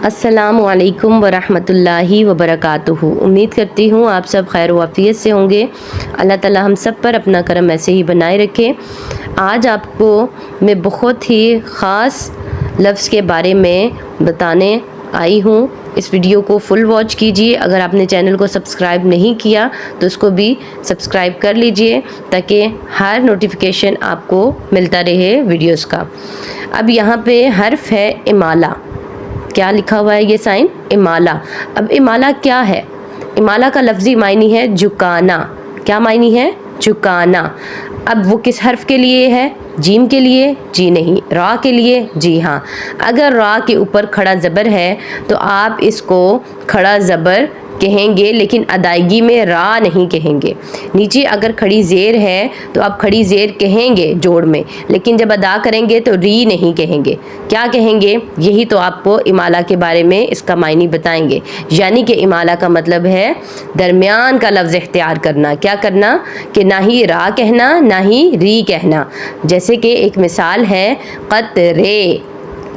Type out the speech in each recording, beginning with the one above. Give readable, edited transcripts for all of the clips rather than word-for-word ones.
अस्सलाम वालेकुम वरहमतुल्लाहि वबरकातुहू। उम्मीद करती हूँ आप सब खैर वाफ़ियत से होंगे। अल्लाह ताला हम सब पर अपना करम ऐसे ही बनाए रखे। आज आपको मैं बहुत ही ख़ास लफ्ज़ के बारे में बताने आई हूँ। इस वीडियो को फुल वॉच कीजिए। अगर आपने चैनल को सब्सक्राइब नहीं किया तो उसको भी सब्सक्राइब कर लीजिए ताकि हर नोटिफिकेशन आपको मिलता रहे वीडियोस का। अब यहाँ पे हर्फ है इमाला। क्या लिखा हुआ है ये साइन? इमाला। अब इमाला क्या है? इमाला का लफ्ज़ी मायनी है झुकाना। क्या मायनी है? झुकाना। अब वो किस हर्फ के लिए है? जीम के लिए? जी नहीं। रा के लिए? जी हाँ। अगर रा के ऊपर खड़ा ज़बर है तो आप इसको खड़ा ज़बर कहेंगे, लेकिन अदायगी में रा नहीं कहेंगे। नीचे अगर खड़ी ज़ेर है तो आप खड़ी ज़ेर कहेंगे जोड़ में, लेकिन जब अदा करेंगे तो री नहीं कहेंगे। क्या कहेंगे? यही तो आपको इमाला के बारे में इसका मायनी बताएंगे। यानी कि इमाला का मतलब है दरमियान का लफ्ज़ इख्तियार करना। क्या करना? कि ना ही रा कहना ना ही री कहना। जैसे कि एक मिसाल है क़त्रे,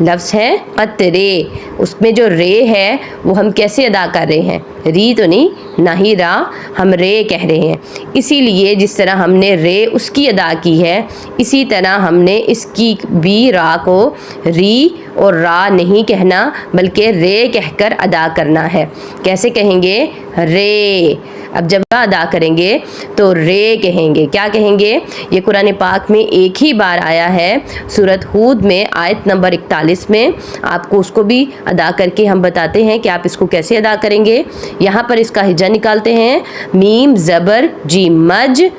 लफ्ज़ है क़त्रे, उसमें जो रे है वो हम कैसे अदा कर रहे हैं? री तो नहीं, ना ही रा, हम रे कह रहे हैं। इसीलिए जिस तरह हमने रे उसकी अदा की है, इसी तरह हमने इसकी भी रा को री और रा नहीं कहना बल्कि रे कहकर अदा करना है। कैसे कहेंगे? रे। अब जब अदा करेंगे तो रे कहेंगे। क्या कहेंगे? ये कुरान पाक में एक ही बार आया है, सूरत हूद में आयत नंबर 41 में। आपको उसको भी अदा करके हम बताते हैं कि आप इसको कैसे अदा करेंगे। यहाँ पर इसका हिज्जा निकालते हैं। मीम ज़बर जी मज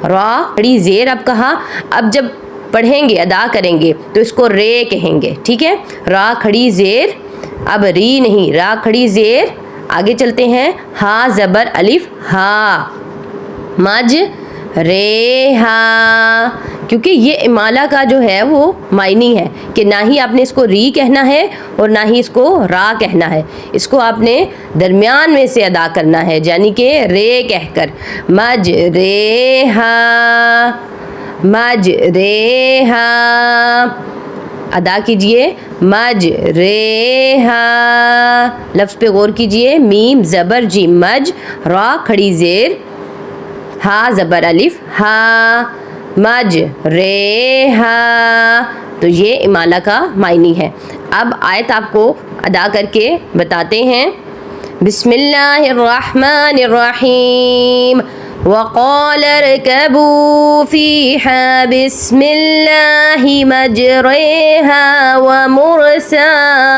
रा बड़ी ज़ेर। अब कहा, अब जब पढ़ेंगे अदा करेंगे तो इसको रे कहेंगे। ठीक है? रा खड़ी ज़ेर, अब री नहीं, रा खड़ी ज़ेर। आगे चलते हैं। हा ज़बर अलिफ हा, मज रे हा। क्योंकि ये इमाला का जो है वो मायनी है कि ना ही आपने इसको री कहना है और ना ही इसको रा कहना है। इसको आपने दरमियान में से अदा करना है, यानी कि रे कहकर। मज रे हा, मज रे हा। अदा कीजिए। मज रे हा। लफ्ज़ पे गौर कीजिए। मीम ज़बर जी मज, रा खड़ी ज़ेर, हा ज़बर अलिफ हा, मज रे हा। तो ये इमाला का मायनी है। अब आयत आपको अदा करके बताते हैं। बिस्मिल्लाहिर्रहमानिर्रहीम। वक़ाल इरकबू फ़ीहा बिस्मिल्लाहि मजरेहा व मुरसा।